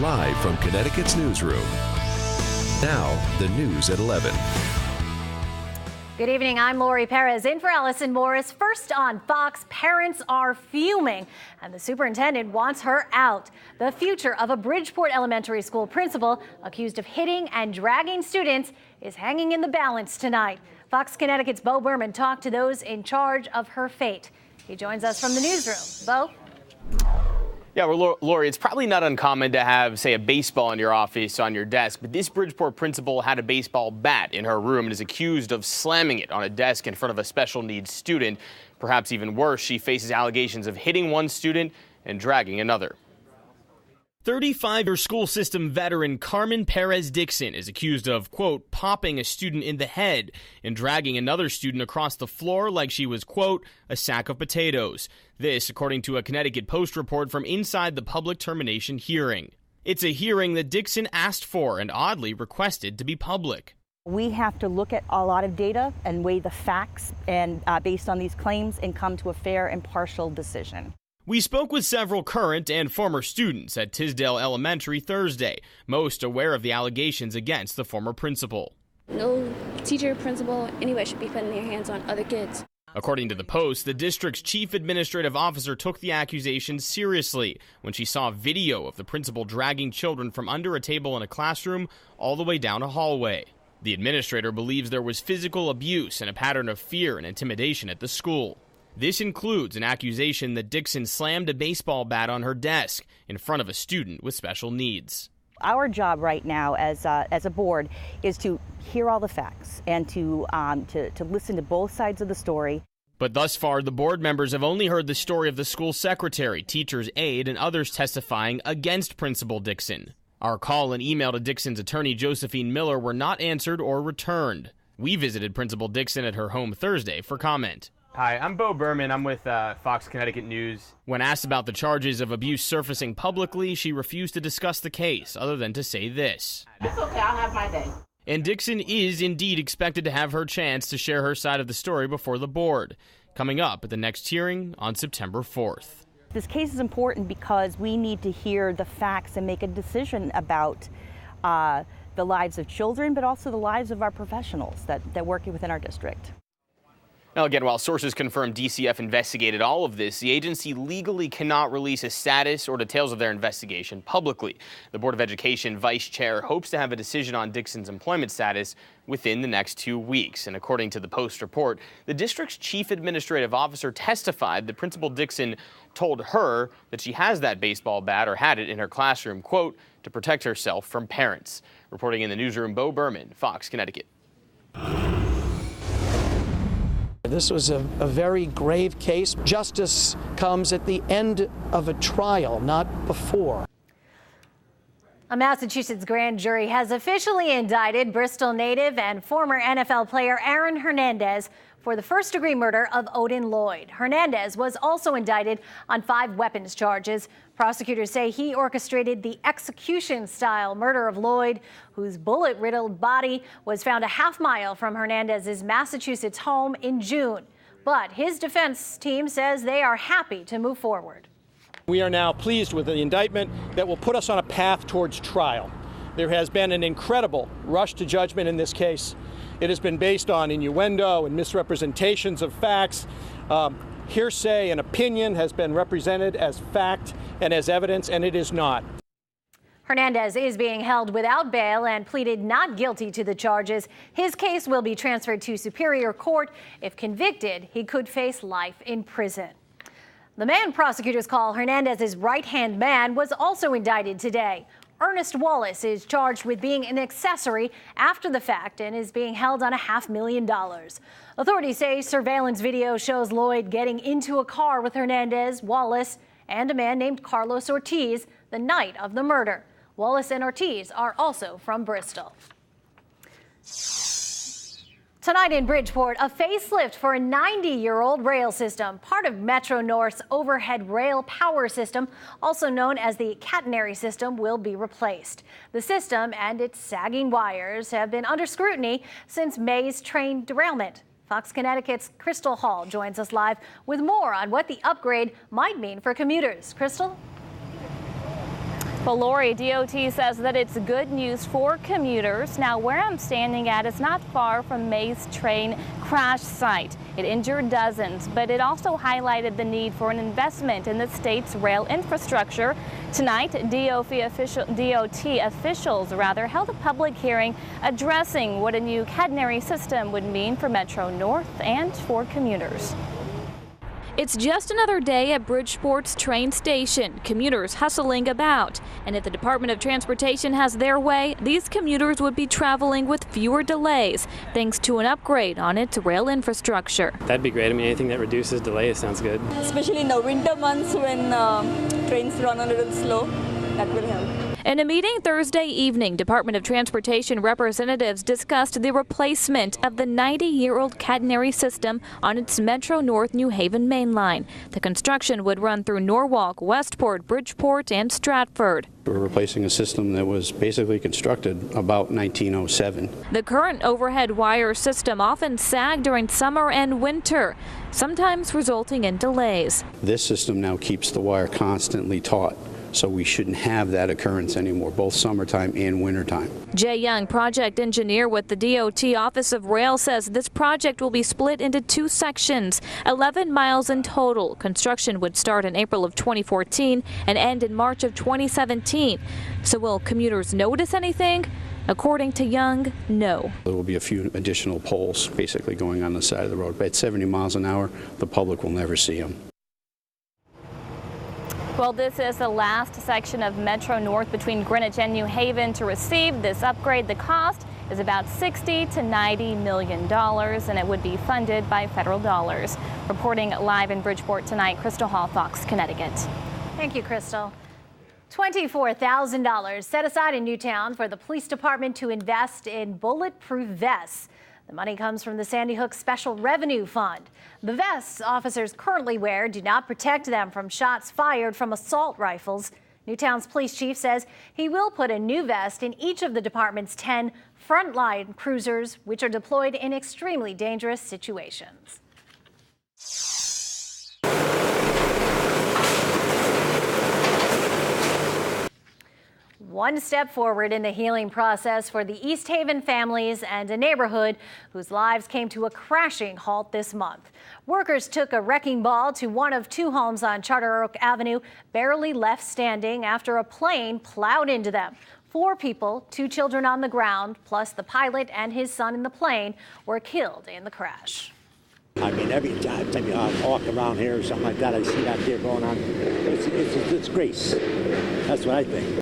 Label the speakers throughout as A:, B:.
A: live from Connecticut's newsroom. Now, the news at 11.
B: Good evening, I'm Lori Perez in for Allison Morris. First on Fox, parents are fuming and the superintendent wants her out. The future of a Bridgeport Elementary School principal accused of hitting and dragging students is hanging in the balance tonight. Fox Connecticut's Bo Berman talked to those in charge of her fate. He joins us from the newsroom. Bo?
C: Yeah, well, Lori, it's probably not uncommon to have, say, a baseball in your office on your desk, but this Bridgeport principal had a baseball bat in her room and is accused of slamming it on a desk in front of a special needs student. Perhaps even worse, she faces allegations of hitting one student and dragging another. 35-year school system veteran Carmen Perez Dixon is accused of, quote, popping a student in the head and dragging another student across the floor like she was, quote, a sack of potatoes. This, according to a Connecticut Post report from inside the public termination hearing. It's a hearing that Dixon asked for and oddly requested to be public.
D: We have to look at a lot of data and weigh the facts and based on these claims and come to a fair and impartial decision.
C: We spoke with several current and former students at Tisdale Elementary Thursday, most aware of the allegations against the former principal.
E: No teacher, principal, anybody should be putting their hands on other kids.
C: According to the Post, the district's chief administrative officer took the accusations seriously when she saw video of the principal dragging children from under a table in a classroom all the way down a hallway. The administrator believes there was physical abuse and a pattern of fear and intimidation at the school. This includes an accusation that Dixon slammed a baseball bat on her desk in front of a student with special needs.
D: Our job right now as a board is to hear all the facts and to listen to both sides of the story.
C: But thus far, the board members have only heard the story of the school secretary, teacher's aide, and others testifying against Principal Dixon. Our call and email to Dixon's attorney, Josephine Miller, were not answered or returned. We visited Principal Dixon at her home Thursday for comment.
F: Hi, I'm Bo Berman. I'm with Fox Connecticut News.
C: When asked about the charges of abuse surfacing publicly, she refused to discuss the case, other than to say this.
G: It's okay, I'll have my day.
C: And Dixon is indeed expected to have her chance to share her side of the story before the board, coming up at the next hearing on September 4th.
D: This case is important because we need to hear the facts and make a decision about the lives of children, but also the lives of our professionals that work within our district.
C: Now, again, while sources confirm DCF investigated all of this, the agency legally cannot release a status or details of their investigation publicly. The Board of Education vice chair hopes to have a decision on Dixon's employment status within the next 2 weeks. And according to the Post report, the district's chief administrative officer testified that Principal Dixon told her that she has that baseball bat or had it in her classroom, quote, to protect herself from parents. Reporting in the newsroom, Bo Berman, Fox, Connecticut.
H: This was a very grave case. Justice comes at the end of a trial, not before.
B: A Massachusetts grand jury has officially indicted Bristol native and former NFL player Aaron Hernandez for the first-degree murder of Odin Lloyd. Hernandez was also indicted on 5 weapons charges. Prosecutors say he orchestrated the execution-style murder of Lloyd, whose bullet-riddled body was found a half-mile from Hernandez's Massachusetts home in June. But his defense team says they are happy to move forward.
I: We are now pleased with the indictment that will put us on a path towards trial. There has been an incredible rush to judgment in this case. It has been based on innuendo and misrepresentations of facts. Hearsay and opinion has been represented as fact and as evidence, and it is not.
B: Hernandez is being held without bail and pleaded not guilty to the charges. His case will be transferred to Superior Court. If convicted, he could face life in prison. The man prosecutors call Hernandez's right-hand man was also indicted today. Ernest Wallace is charged with being an accessory after the fact and is being held on $500,000. Authorities say surveillance video shows Lloyd getting into a car with Hernandez, Wallace, and a man named Carlos Ortiz the night of the murder. Wallace and Ortiz are also from Bristol. Tonight in Bridgeport, a facelift for a 90-year-old rail system, part of Metro North's overhead rail power system, also known as the catenary system, will be replaced. The system and its sagging wires have been under scrutiny since May's train derailment. Fox Connecticut's Crystal Hall joins us live with more on what the upgrade might mean for commuters. Crystal?
G: Well, Lori, DOT says that it's good news for commuters. Now, where I'm standing at is not far from May's train crash site. It injured dozens, but it also highlighted the need for an investment in the state's rail infrastructure. Tonight, DOT officials held a public hearing addressing what a new catenary system would mean for Metro North and for commuters. It's just another day at Bridgeport's train station. Commuters hustling about. And if the Department of Transportation has their way, these commuters would be traveling with fewer delays, thanks to an upgrade on its rail infrastructure.
J: That'd be great. I mean, anything that reduces delays sounds good.
K: Especially in the winter months when trains run a little slow, that will help.
G: In a meeting Thursday evening, Department of Transportation representatives discussed the replacement of the 90-year-old catenary system on its Metro North New Haven main line. The construction would run through Norwalk, Westport, Bridgeport, and Stratford.
L: We're replacing a system that was basically constructed about 1907.
G: The current overhead wire system often sagged during summer and winter, sometimes resulting in delays.
L: This system now keeps the wire constantly taut, so we shouldn't have that occurrence anymore, both summertime and wintertime.
G: Jay Young, project engineer with the DOT Office of Rail, says this project will be split into two sections, 11 miles in total. Construction would start in April of 2014 and end in March of 2017. So will commuters notice anything? According to Young, no.
L: There will be a few additional poles basically going on the side of the road, but at 70 miles an hour, the public will never see them.
G: Well, this is the last section of Metro North between Greenwich and New Haven to receive this upgrade. The cost is about $60 to $90 million, and it would be funded by federal dollars. Reporting live in Bridgeport tonight, Crystal Hall, Fox, Connecticut.
B: Thank you, Crystal. $24,000 set aside in Newtown for the police department to invest in bulletproof vests. The money comes from the Sandy Hook Special Revenue Fund. The vests officers currently wear do not protect them from shots fired from assault rifles. Newtown's police chief says he will put a new vest in each of the department's 10 frontline cruisers, which are deployed in extremely dangerous situations. One step forward in the healing process for the East Haven families and a neighborhood whose lives came to a crashing halt this month. Workers took a wrecking ball to one of two homes on Charter Oak Avenue, barely left standing after a plane plowed into them. 4 people, 2 children on the ground, plus the pilot and his son in the plane, were killed in the crash.
M: I mean, every time I walk around here or something like that, I see that deer going on. It's grace. That's what I think.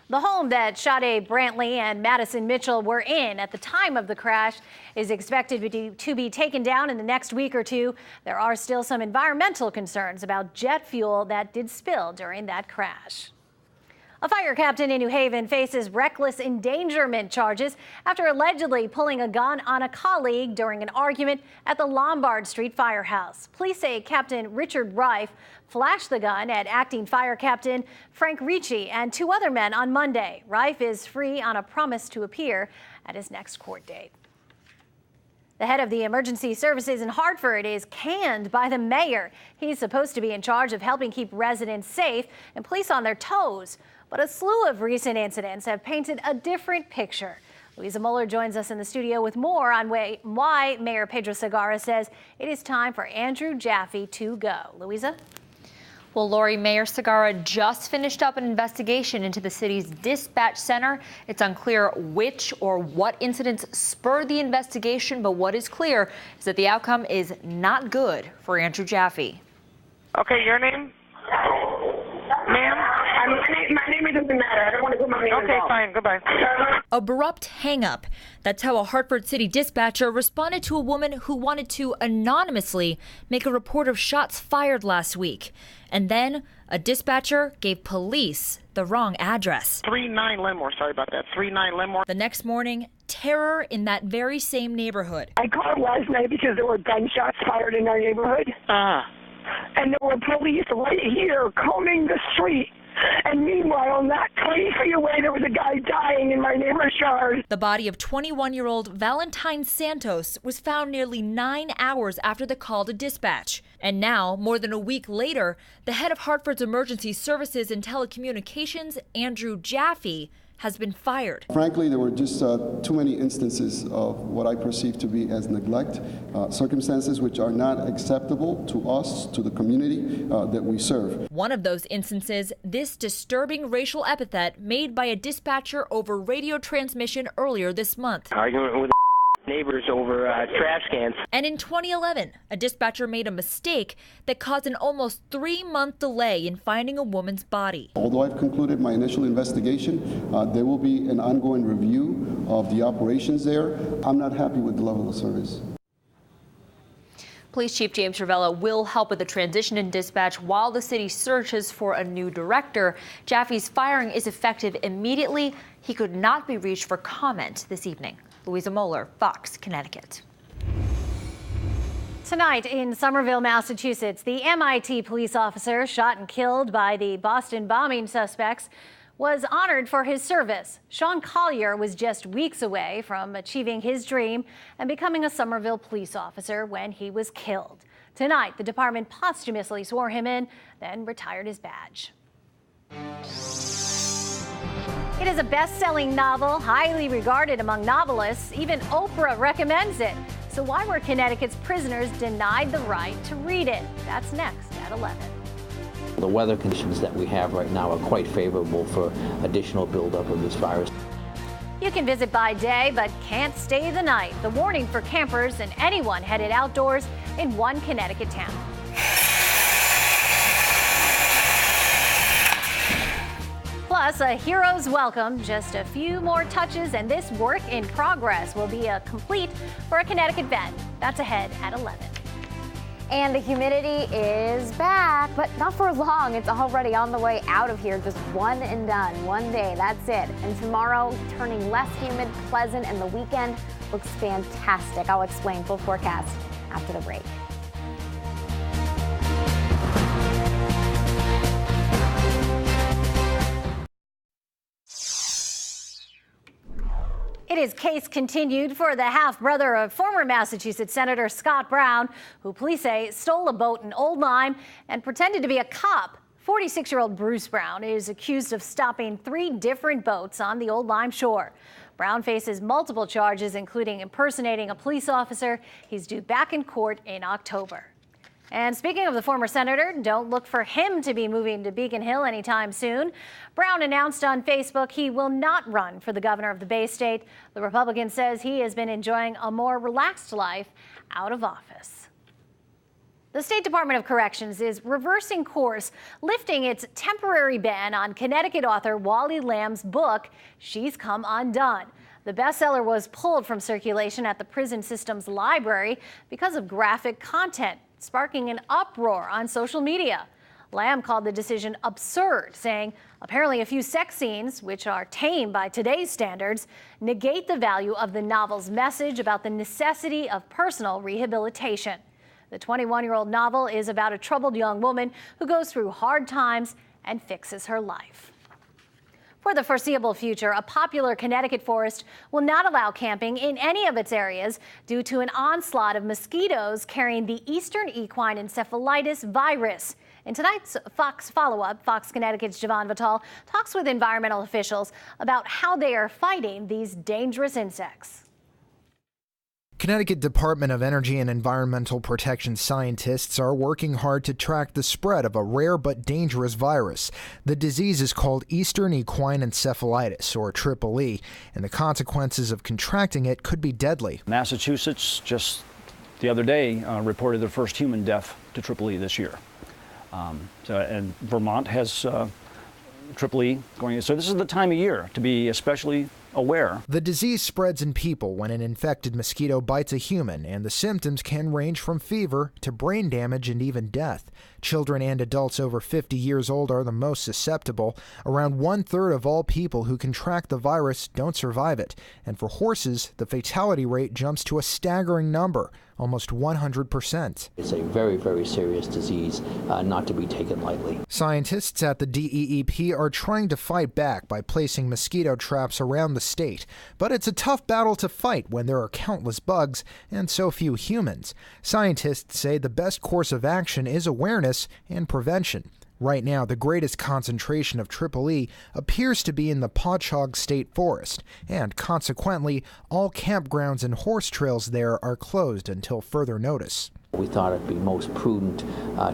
B: The home that Sade Brantley and Madison Mitchell were in at the time of the crash is expected to be taken down in the next week or two. There are still some environmental concerns about jet fuel that did spill during that crash. A fire captain in New Haven faces reckless endangerment charges after allegedly pulling a gun on a colleague during an argument at the Lombard Street Firehouse. Police say Captain Richard Rife flashed the gun at acting fire captain Frank Ricci and 2 other men on Monday. Rife is free on a promise to appear at his next court date. The head of the emergency services in Hartford is canned by the mayor. He's supposed to be in charge of helping keep residents safe and police on their toes. But a slew of recent incidents have painted a different picture. Louisa Mueller joins us in the studio with more on why Mayor Pedro Segarra says it is time for Andrew Jaffe to go. Louisa?
N: Well, Lori, Mayor Segarra just finished up an investigation into the city's dispatch center. It's unclear which or what incidents spurred the investigation, but what is clear is that the outcome is not good for Andrew Jaffe.
O: Okay, your name? Ma'am? My name doesn't matter. I don't want to put my name Okay, fine. Goodbye.
N: Abrupt hang-up. That's how a Hartford City dispatcher responded to a woman who wanted to anonymously make a report of shots fired last week. And then a dispatcher gave police the wrong address.
O: 39 Limor. Sorry about that. 39 Limor.
N: The next morning, terror in that very same neighborhood.
O: I called last night because there were gunshots fired in our neighborhood. And there were police right here combing the street. And meanwhile, not 20 feet away, there was a guy dying in my neighbor's yard.
G: The body of 21-year-old Valentine Santos was found nearly 9 hours after the call to dispatch. And now, more than a week later, the head of Hartford's Emergency Services and Telecommunications, Andrew Jaffe, has been fired.
P: Frankly, there were just too many instances of what I perceive to be as neglect, circumstances which are not acceptable to us, to the community that we serve.
G: One of those instances, this disturbing racial epithet made by a dispatcher over radio transmission earlier this month.
Q: Arguing with neighbors over trash cans.
G: And in 2011, a dispatcher made a mistake that caused an almost 3-month delay in finding a woman's body.
P: Although I've concluded my initial investigation, there will be an ongoing review of the operations there. I'm not happy with the level of service.
N: Police Chief James Ravella will help with the transition in dispatch while the city searches for a new director. Jaffe's firing is effective immediately. He could not be reached for comment this evening. Louisa Moeller, Fox, Connecticut.
B: Tonight in Somerville, Massachusetts, the MIT police officer shot and killed by the Boston bombing suspects was honored for his service. Sean Collier was just weeks away from achieving his dream and becoming a Somerville police officer when he was killed. Tonight, the department posthumously swore him in, then retired his badge. It is a best-selling novel, highly regarded among novelists. Even Oprah recommends it. So why were Connecticut's prisoners denied the right to read it? That's next at 11.
R: The weather conditions that we have right now are quite favorable for additional buildup of this virus.
B: You can visit by day, but can't stay the night. The warning for campers and anyone headed outdoors in one Connecticut town. Plus, a hero's welcome. Just a few more touches and this work in progress will be complete for a Connecticut vet. That's ahead at 11.
S: And the humidity is back, but not for long. It's already on the way out of here. Just one and done. One day, that's it. And tomorrow, turning less humid, pleasant, and the weekend looks fantastic. I'll explain full forecast after the break.
B: It is case continued for the half-brother of former Massachusetts Senator Scott Brown, who police say stole a boat in Old Lyme and pretended to be a cop. 46-year-old Bruce Brown is accused of stopping 3 different boats on the Old Lyme shore. Brown faces multiple charges, including impersonating a police officer. He's due back in court in October. And speaking of the former senator, don't look for him to be moving to Beacon Hill anytime soon. Brown announced on Facebook he will not run for the governor of the Bay State. The Republican says he has been enjoying a more relaxed life out of office. The State Department of Corrections is reversing course, lifting its temporary ban on Connecticut author Wally Lamb's book, She's Come Undone. The bestseller was pulled from circulation at the prison system's library because of graphic content, sparking an uproar on social media. Lamb called the decision absurd, saying apparently a few sex scenes, which are tame by today's standards, negate the value of the novel's message about the necessity of personal rehabilitation. The 21-year-old novel is about a troubled young woman who goes through hard times and fixes her life. For the foreseeable future, a popular Connecticut forest will not allow camping in any of its areas due to an onslaught of mosquitoes carrying the Eastern equine encephalitis virus. In tonight's Fox follow-up, Fox Connecticut's Javon Vitale talks with environmental officials about how they are fighting these dangerous insects.
T: Connecticut Department of Energy and Environmental Protection scientists are working hard to track the spread of a rare but dangerous virus. The disease is called Eastern equine encephalitis, or EEE, and the consequences of contracting it could be deadly.
U: Massachusetts just the other day reported their first human death to EEE this year. And Vermont has EEE going. So this is the time of year to be especially aware.
T: The disease spreads in people when an infected mosquito bites a human, and the symptoms can range from fever to brain damage and even death. Children and adults over 50 years old are the most susceptible. Around 1/3 of all people who contract the virus don't survive it. And for horses, the fatality rate jumps to a staggering number, almost 100%.
R: It's a very, very serious disease, not to be taken lightly.
T: Scientists at the DEEP are trying to fight back by placing mosquito traps around the the state. But it's a tough battle to fight when there are countless bugs and so few humans. Scientists say the best course of action is awareness and prevention. Right now, the greatest concentration of Triple E appears to be in the Pochog State Forest, and consequently, all campgrounds and horse trails there are closed until further notice.
R: We thought it'd be most prudent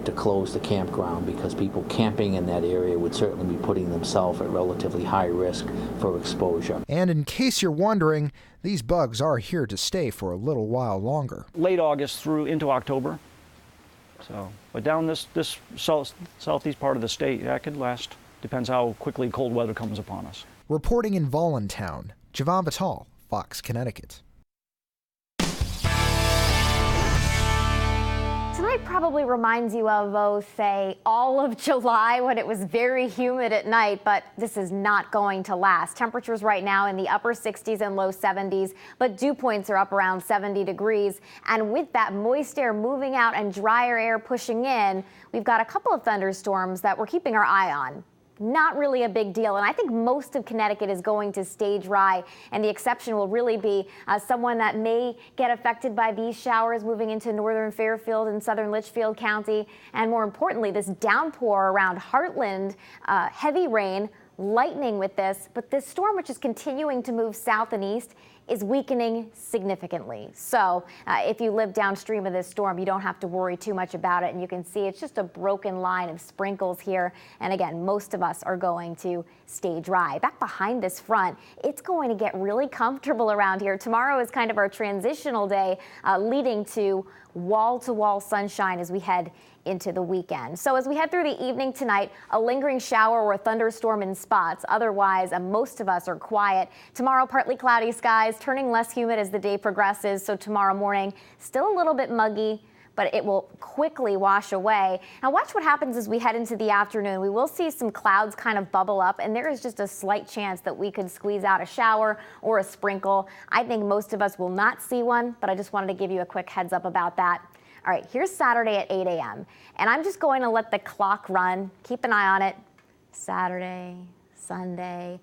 R: to close the campground because people camping in that area would certainly be putting themselves at relatively high risk for exposure.
T: And in case you're wondering, these bugs are here to stay for a little while longer.
U: Late August through into October. So, but down this southeast part of the state, that could last. Depends how quickly cold weather comes upon us.
T: Reporting in Voluntown, Javon Vital, Fox, Connecticut.
S: Tonight probably reminds you of, say, all of July when it was very humid at night, but this is not going to last. Temperatures right now in the upper 60s and low 70s, but dew points are up around 70 degrees. And with that moist air moving out and drier air pushing in, we've got a couple of thunderstorms that we're keeping our eye on. Not really a big deal, and I think most of Connecticut is going to stage dry, and the exception will really be someone that may get affected by these showers moving into northern Fairfield and southern Litchfield County, and more importantly, this downpour around Heartland, heavy rain, lightning with this, but this storm, which is continuing to move south and east, is weakening significantly. So if you live downstream of this storm, you don't have to worry too much about it. And you can see it's just a broken line of sprinkles here. And again, most of us are going to stay dry. Back behind this front, it's going to get really comfortable around here. Tomorrow is kind of our transitional day, leading to wall-to-wall sunshine as we head into the weekend. So as we head through the evening tonight, a lingering shower or a thunderstorm in spots. Otherwise, most of us are quiet. Tomorrow, partly cloudy skies, turning less humid as the day progresses. So tomorrow morning, still a little bit muggy, but it will quickly wash away. Now watch what happens as we head into the afternoon. We will see some clouds kind of bubble up, and there is just a slight chance that we could squeeze out a shower or a sprinkle. I think most of us will not see one, but I just wanted to give you a quick heads up about that. All right, here's Saturday at 8 a.m. And I'm just going to let the clock run. Keep an eye on it. Saturday, Sunday.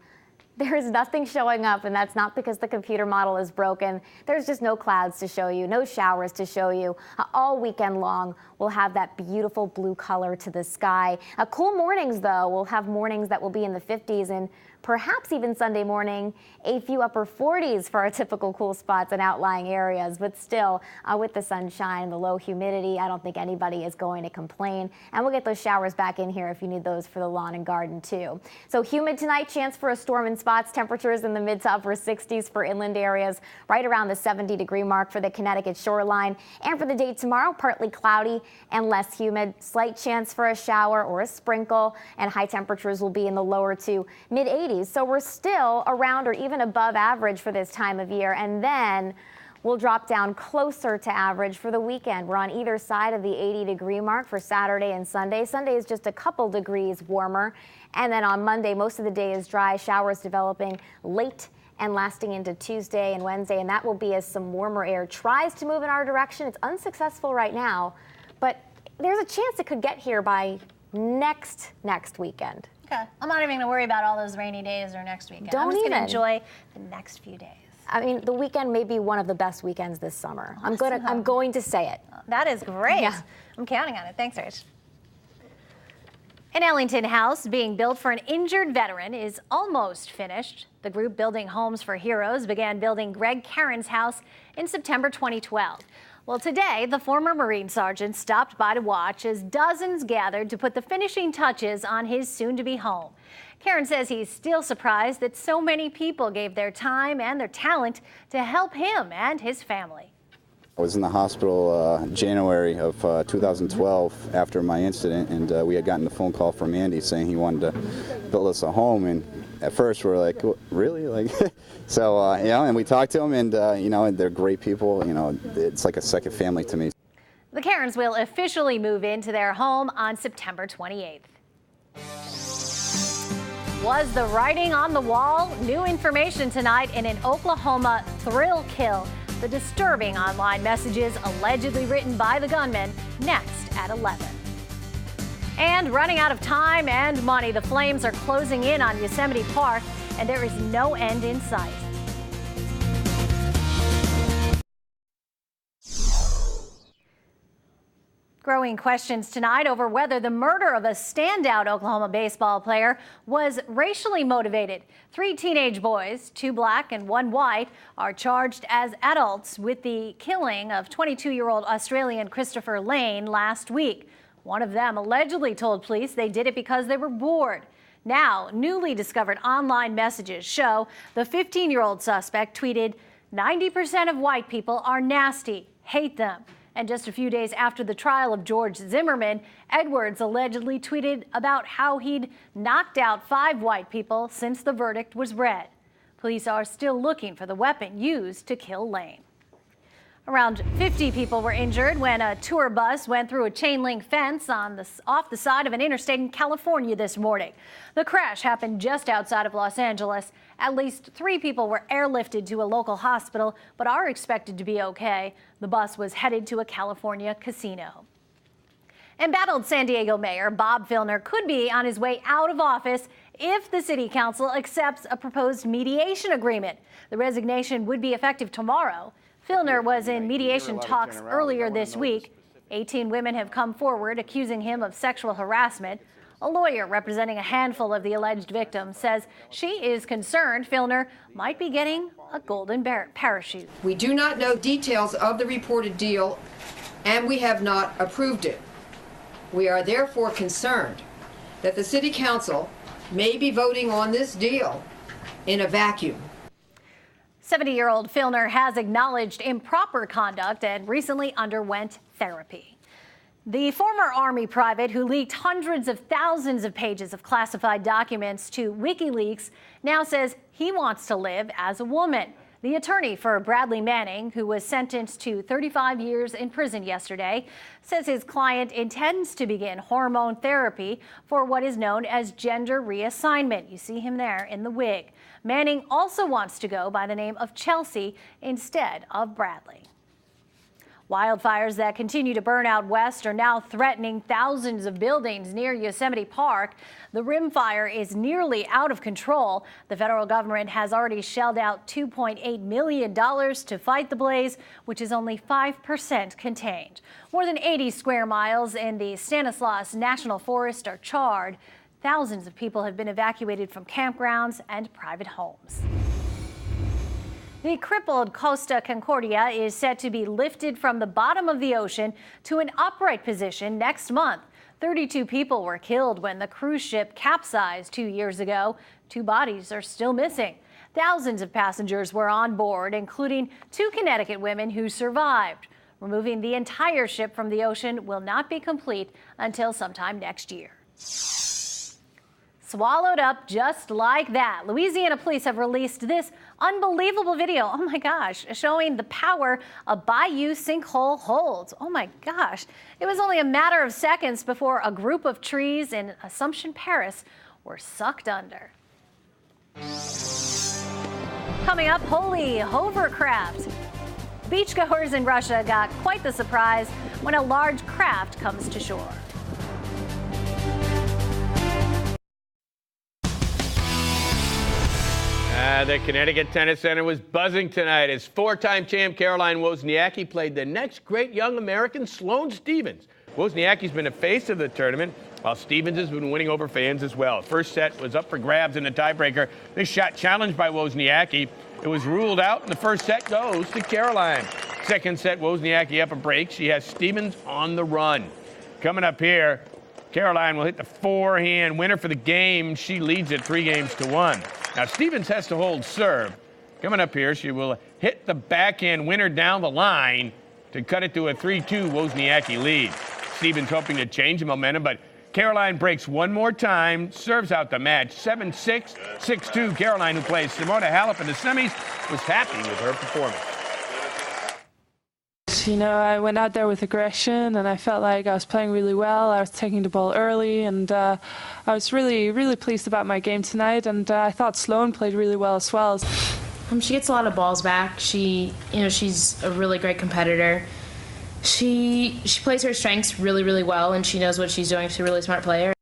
S: There's nothing showing up, and that's not because the computer model is broken. There's just no clouds to show you, no showers to show you. All weekend long, we'll have that beautiful blue color to the sky. Cool mornings, though. We'll have mornings that will be in the 50s and perhaps even Sunday morning, a few upper 40s for our typical cool spots and outlying areas. But still, with the sunshine, the low humidity, I don't think anybody is going to complain. And we'll get those showers back in here if you need those for the lawn and garden, too. So humid tonight, chance for a storm in spots. Temperatures in the mid to upper 60s for inland areas, right around the 70-degree mark for the Connecticut shoreline. And for the day tomorrow, partly cloudy and less humid. Slight chance for a shower or a sprinkle, and high temperatures will be in the lower to mid-80s. So we're still around or even above average for this time of year, and then we'll drop down closer to average for the weekend. We're on either side of the 80-degree mark for Saturday and Sunday. Sunday is just a couple degrees warmer, and then on Monday, most of the day is dry, showers developing late and lasting into Tuesday and Wednesday, and that will be as some warmer air tries to move in our direction. It's unsuccessful right now, but there's a chance it could get here by next weekend.
B: Okay. I'm not even going to worry about all those rainy days or next weekend.
S: Don't
B: I'm just going to
S: even.
B: enjoy the next few days.
S: I mean, the weekend may be one of the best weekends this summer. I'm going to say it.
B: That is great.
S: Yeah.
B: I'm counting on it. Thanks, Rich. An Ellington house being built for an injured veteran is almost finished. The group building homes for heroes began building Greg Caron's house in September 2012. Well, today, the former Marine Sergeant stopped by to watch as dozens gathered to put the finishing touches on his soon-to-be home. Caron says he's still surprised that so many people gave their time and their talent to help him and his family.
A: I was in the hospital January of 2012 after my incident, and we had gotten a phone call from Andy saying he wanted to build us a home. And at first we were like, really? Like, so, you know, and we talked to them, and, you know, and they're great people. You know, it's like a second family to me.
B: The Carons will officially move into their home on September 28th. Was the writing on the wall? New information tonight in an Oklahoma thrill kill. The disturbing online messages allegedly written by the gunman next at 11. And running out of time and money, the flames are closing in on Yosemite Park. and there is no end in sight. Growing questions tonight over whether the murder of a standout Oklahoma baseball player was racially motivated. 3 teenage boys, 2 black and 1 white, are charged as adults with the killing of 22-year-old Australian Christopher Lane last week. One of them allegedly told police they did it because they were bored. Now, newly discovered online messages show the 15-year-old suspect tweeted, "90% of white people are nasty, hate them." And just a few days after the trial of George Zimmerman, Edwards allegedly tweeted about how he'd knocked out 5 white people since the verdict was read. Police are still looking for the weapon used to kill Lane. Around 50 people were injured when a tour bus went through a chain-link fence off the side of an interstate in California this morning. The crash happened just outside of Los Angeles. At least 3 people were airlifted to a local hospital, but are expected to be okay. The bus was headed to a California casino. Embattled San Diego Mayor Bob Filner could be on his way out of office if the city council accepts a proposed mediation agreement. The resignation would be effective tomorrow. Filner was in mediation talks earlier this week. 18 women have come forward accusing him of sexual harassment. A lawyer representing a handful of the alleged victims says she is concerned Filner might be getting a golden parachute.
E: We do not know details of the reported deal, and we have not approved it. We are therefore concerned that the City Council may be voting on this deal in a vacuum.
B: 70-year-old Filner has acknowledged improper conduct and recently underwent therapy. The former Army private who leaked hundreds of thousands of pages of classified documents to WikiLeaks now says he wants to live as a woman. The attorney for Bradley Manning, who was sentenced to 35 years in prison yesterday, says his client intends to begin hormone therapy for what is known as gender reassignment. You see him there in the wig. Manning also wants to go by the name of Chelsea instead of Bradley. Wildfires that continue to burn out west are now threatening thousands of buildings near Yosemite Park. The Rim Fire is nearly out of control. The federal government has already shelled out $2.8 million to fight the blaze, which is only 5% contained. More than 80 square miles in the Stanislaus National Forest are charred. Thousands of people have been evacuated from campgrounds and private homes. The crippled Costa Concordia is set to be lifted from the bottom of the ocean to an upright position next month. 32 people were killed when the cruise ship capsized 2 years ago. 2 bodies are still missing. Thousands of passengers were on board, including 2 Connecticut women who survived. Removing the entire ship from the ocean will not be complete until sometime next year. Swallowed up just like that. Louisiana police have released this unbelievable video, oh my gosh, showing the power a bayou sinkhole holds. Oh my gosh. It was only a matter of seconds before a group of trees in Assumption, Paris were sucked under. Coming up, holy hovercraft. Beachgoers in Russia got quite the surprise when a large craft comes to shore.
V: The Connecticut Tennis Center was buzzing tonight as 4-time champ Caroline Wozniacki played the next great young American, Sloane Stephens. Wozniacki's been a face of the tournament, while Stephens has been winning over fans as well. First set was up for grabs in the tiebreaker. This shot challenged by Wozniacki. It was ruled out, and the first set goes to Caroline. Second set, Wozniacki up a break. She has Stephens on the run. Coming up here, Caroline will hit the forehand winner for the game. She leads it 3-1. Now, Stephens has to hold serve. Coming up here, she will hit the backhand winner down the line to cut it to a 3-2 Wozniacki lead. Stephens hoping to change the momentum, but Caroline breaks one more time, serves out the match. 7-6, 6-2. Caroline, who plays Simona Halep in the semis, was happy with her performance.
W: You know, I went out there with aggression and I felt like I was playing really well. I was taking the ball early and I was really, really pleased about my game tonight, and I thought Sloane played really well as well.
X: She gets a lot of balls back. She's a really great competitor. She plays her strengths really, really well, and she knows what she's doing. She's a really smart player.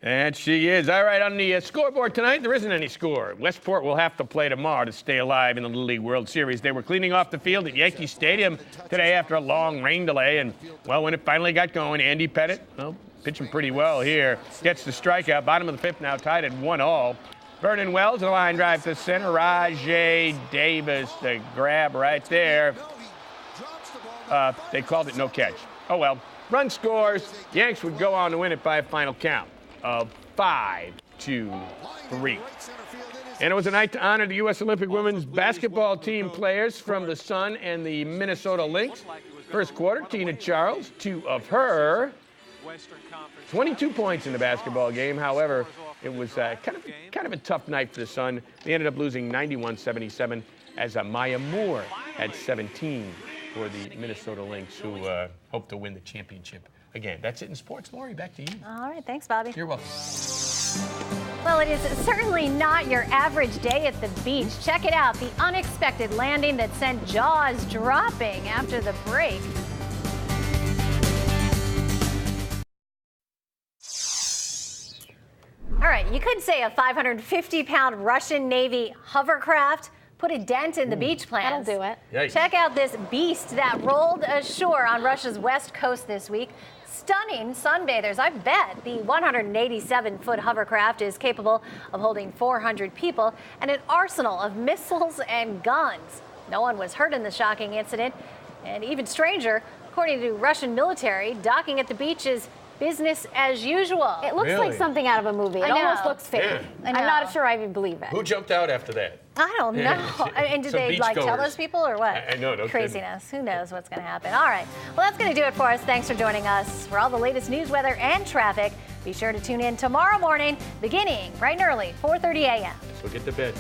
V: And she is. All right, on the scoreboard tonight, there isn't any score. Westport will have to play tomorrow to stay alive in the Little League World Series. They were cleaning off the field at Yankee Stadium today after a long rain delay. And, well, when it finally got going, Andy Pettit, well, pitching pretty well here, gets the strikeout. Bottom of the fifth now tied at 1-all. Vernon Wells, a line drive to center. Rajay Davis, the grab right there. They called it no catch. Oh, well. Run scores. Yanks would go on to win it by a final count of 5-3. And it was a night to honor the U.S. Olympic women's basketball team players from the Sun and the Minnesota Lynx. First quarter, Tina Charles, 2 of her 22 points in the basketball game. However, it was kind of a tough night for the Sun. They ended up losing 91-77 as Maya Moore had 17 for the Minnesota Lynx, who hope to win the championship again. That's it in sports. Lori, back to you.
B: All right, thanks, Bobby.
V: You're welcome.
B: Well, it is certainly not your average day at the beach. Check it out, the unexpected landing that sent jaws dropping after the break. All right, you could say a 550-pound Russian Navy hovercraft put a dent in the beach plans.
S: That'll do it.
V: Yikes.
B: Check out this beast that rolled ashore on Russia's west coast this week. Stunning sunbathers, I bet. The 187-foot hovercraft is capable of holding 400 people and an arsenal of missiles and guns. No one was hurt in the shocking incident. And even stranger, according to Russian military, docking at the beach is business as usual.
S: It looks like something out of a movie. It almost looks fake.
V: Yeah.
S: I'm not sure I even believe it.
V: Who jumped out after that?
B: I don't know. And did
V: Some
B: they tell
V: beachgoers.
B: those people or what?
V: I know, no
B: Craziness. Who knows what's going to happen? All right. Well, that's going to do it for us. Thanks for joining us. For all the latest news, weather, and traffic, be sure to tune in tomorrow morning, beginning bright and early, 4:30 a.m.
V: So get to bed.